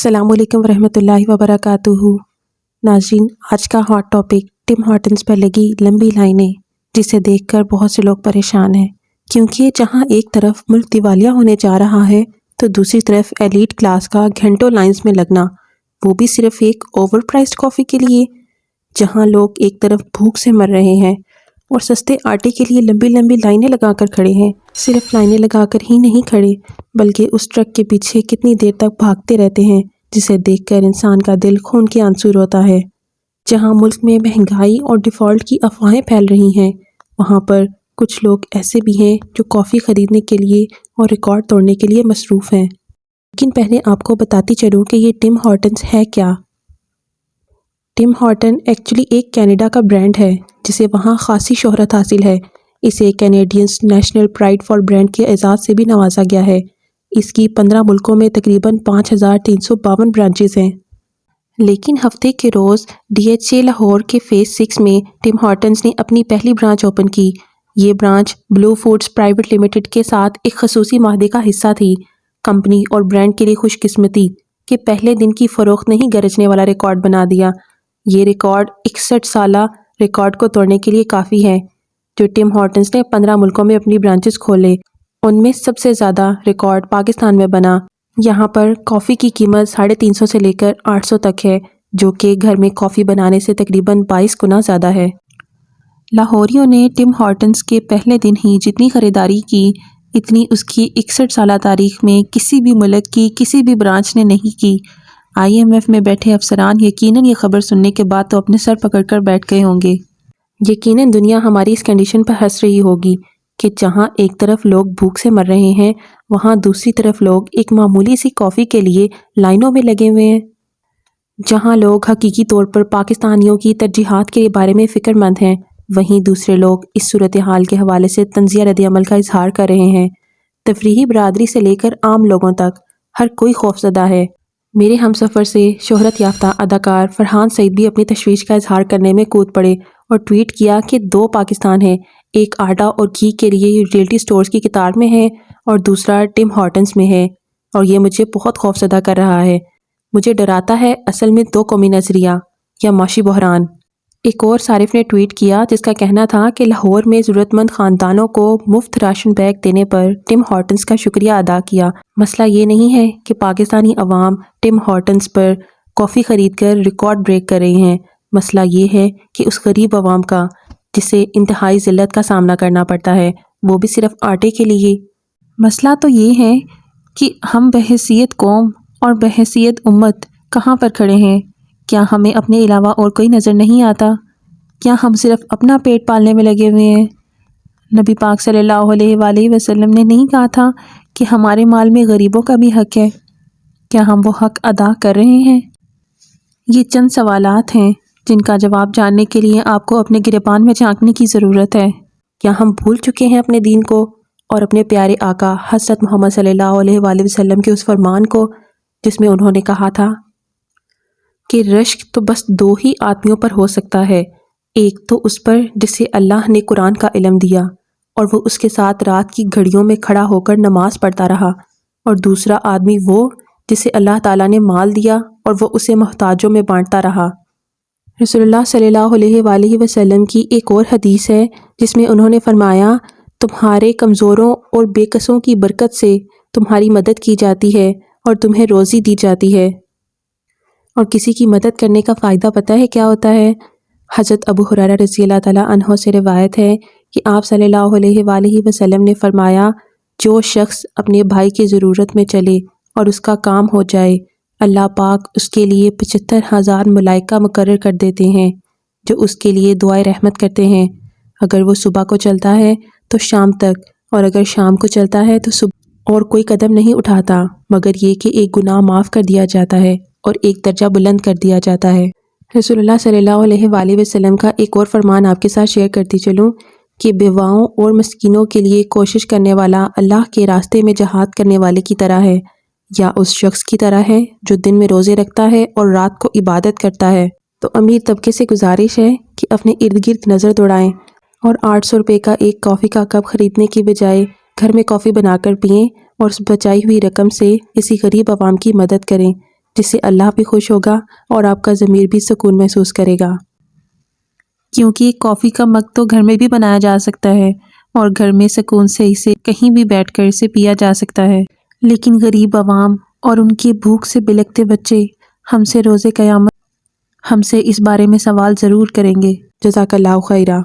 अस्सलाम वालेकुम रहमतुल्लाहि व बरकातुहू। नाज़रीन, आज का हॉट टॉपिक टिम हॉर्टन्स पर लगी लंबी लाइनें, जिसे देखकर बहुत से लोग परेशान हैं, क्योंकि जहां एक तरफ मुल्क दिवालिया होने जा रहा है तो दूसरी तरफ एलीट क्लास का घंटों लाइंस में लगना, वो भी सिर्फ एक ओवर प्राइस्ड कॉफ़ी के लिए। जहां लोग एक तरफ भूख से मर रहे हैं और सस्ते आटे के लिए लंबी लंबी लाइनें लगाकर खड़े हैं। सिर्फ लाइनें लगाकर ही नहीं खड़े, बल्कि उस ट्रक के पीछे कितनी देर तक भागते रहते हैं, जिसे देखकर इंसान का दिल खून के आंसू रोता है। जहां मुल्क में महंगाई और डिफ़ॉल्ट की अफवाहें फैल रही हैं, वहां पर कुछ लोग ऐसे भी हैं जो कॉफ़ी ख़रीदने के लिए और रिकॉर्ड तोड़ने के लिए मसरूफ़ हैं। लेकिन पहले आपको बताती चलूँ कि ये टिम हॉर्टन्स है क्या। टिम हॉर्टन एक्चुअली एक कनाडा का ब्रांड है, जिसे वहाँ खासी शोहरत हासिल है। इसे Canadians national pride for brand के एजाज़ से भी नवाजा गया है। इसकी 15 मुल्कों में तकरीबन 5352 ब्रांचेस हैं। लेकिन हफ्ते के रोज़ DHA लाहौर के फेज़ 6 में टिम हॉर्टन्स ने अपनी पहली ब्रांच ओपन की। ये branch blue foods private limited के साथ एक खसूसी माहदे का हिस्सा थी। कंपनी और ब्रांड के लिए खुशकिस्मती कि पहले दिन की फ़रोख्त ने ही गरजने वाला रिकॉर्ड बना दिया। ये रिकॉर्ड 61 साला रिकॉर्ड को तोड़ने के लिए काफ़ी है, जो टिम हॉर्टन्स ने 15 मुल्कों में अपनी ब्रांचेस खोले। उनमें सबसे ज़्यादा रिकॉर्ड पाकिस्तान में बना। यहाँ पर कॉफ़ी की कीमत 350 से लेकर 800 तक है, जो कि घर में कॉफ़ी बनाने से तकरीबन 22 गुना ज़्यादा है। लाहौरियों ने टिम हॉर्टन्स के पहले दिन ही जितनी ख़रीदारी की, इतनी उसकी 61 साला तारीख़ में किसी भी मुल्क की किसी भी ब्रांच ने नहीं की। IMF में बैठे अफसरान यकीनन ये खबर सुनने के बाद तो अपने सर पकड़कर बैठ गए होंगे। यकीनन दुनिया हमारी इस कंडीशन पर हंस रही होगी कि जहां एक तरफ लोग भूख से मर रहे हैं, वहां दूसरी तरफ लोग एक मामूली सी कॉफ़ी के लिए लाइनों में लगे हुए हैं। जहां लोग हकीकी तौर पर पाकिस्तानियों की तरजीहात के बारे में फ़िक्रमंद हैं, वहीं दूसरे लोग इस सूरत हाल के हवाले से तंज़िया रद्द-ए-अमल का इजहार कर रहे हैं। तफरीही बरादरी से लेकर आम लोगों तक हर कोई खौफज़दा है। मेरे हमसफ़र से शोहरत याफ्ता अदाकार फरहान सईद भी अपनी तशवीश का इजहार करने में कूद पड़े और ट्वीट किया कि 2 पाकिस्तान हैं, एक आटा और घी के लिए रियल्टी स्टोर्स की कतार में है और दूसरा टिम हॉर्टन्स में है, और ये मुझे बहुत खौफज़दा कर रहा है। मुझे डराता है असल में 2 कौमी नज़रिया या माशी बहरान। एक और सारिफ ने ट्वीट किया जिसका कहना था कि लाहौर में ज़रूरतमंद ख़ानदानों को मुफ्त राशन बैग देने पर टिम हॉर्टन्स का शुक्रिया अदा किया। मसला ये नहीं है कि पाकिस्तानी अवाम टिम हॉर्टन्स पर कॉफ़ी ख़रीद कर रिकॉर्ड ब्रेक कर रही हैं। मसला ये है कि उस गरीब अवाम का, जिसे इंतहाई ज़िल्लत का सामना करना पड़ता है, वो भी सिर्फ आटे के लिए। मसला तो ये है कि हम बहैसियत कौम और बहैसियत उम्मत कहाँ पर खड़े हैं। क्या हमें अपने अलावा और कोई नज़र नहीं आता? क्या हम सिर्फ अपना पेट पालने में लगे हुए हैं? नबी पाक सल्लल्लाहु अलैहि वसल्लम ने नहीं कहा था कि हमारे माल में गरीबों का भी हक़ है? क्या हम वो हक़ अदा कर रहे हैं? ये चंद सवालात हैं जिनका जवाब जानने के लिए आपको अपने गिरेबान में झांकने की ज़रूरत है। क्या हम भूल चुके हैं अपने दीन को और अपने प्यारे आका हज़रत मोहम्मद सल्लल्लाहु अलैहि वसल्लम के उस फरमान को, जिसमें उन्होंने कहा था कि रश्क तो बस 2 ही आदमियों पर हो सकता है, एक तो उस पर जिसे अल्लाह ने कुरान का इल्म दिया और वो उसके साथ रात की घड़ियों में खड़ा होकर नमाज पढ़ता रहा, और दूसरा आदमी वो जिसे अल्लाह ताला ने माल दिया और वो उसे मोहताजों में बांटता रहा। रसूलुल्लाह सल्लल्लाहु अलैहि वसल्लम की एक और हदीस है जिसमें उन्होंने फरमाया, तुम्हारे कमज़ोरों और बेकसों की बरकत से तुम्हारी मदद की जाती है और तुम्हें रोज़ी दी जाती है। और किसी की मदद करने का फ़ायदा पता है क्या होता है? हज़रत अबू हुरैरा रज़ियल्लाहु ताला अन्हु से रिवायत है कि आप सल्लल्लाहु अलैहि वसल्लम ने फरमाया, जो शख्स अपने भाई की ज़रूरत में चले और उसका काम हो जाए, अल्लाह पाक उसके लिए 75,000 मलाइका मुकर्रर कर देते हैं जो उसके लिए दुआए रहमत करते हैं। अगर वो सुबह को चलता है तो शाम तक, और अगर शाम को चलता है तो सुबह, और कोई कदम नहीं उठाता मगर ये कि एक गुनाह माफ़ कर दिया जाता है और एक दर्जा बुलंद कर दिया जाता है। रसूलुल्लाह सल्लल्लाहु अलैहि वसल्लम का एक और फरमान आपके साथ शेयर करती चलूँ कि बेवाओं और मस्कीनों के लिए कोशिश करने वाला अल्लाह के रास्ते में जहाद करने वाले की तरह है, या उस शख्स की तरह है जो दिन में रोज़े रखता है और रात को इबादत करता है। तो अमीर तबके से गुजारिश है कि अपने इर्द गिर्द नज़र दौड़ाएँ और 800 रुपये का एक कॉफ़ी का कप ख़रीदने की बजाय घर में कॉफ़ी बनाकर पिएँ और उस बचाई हुई रकम से इसी गरीब आवाम की मदद करें جس سے اللہ بھی خوش ہوگا اور آپ کا ضمیر بھی سکون محسوس کرے گا، کیونکہ کافی کا مگ تو گھر میں بھی بنایا جا سکتا ہے اور گھر میں سکون سے اسے کہیں بھی بیٹھ کر اسے پیا جا سکتا ہے۔ لیکن غریب عوام اور ان کی بھوک سے بلکتے بچے ہم سے روز قیامت ہم سے اس بارے میں سوال ضرور کریں گے۔ جزاک اللہ خیرہ۔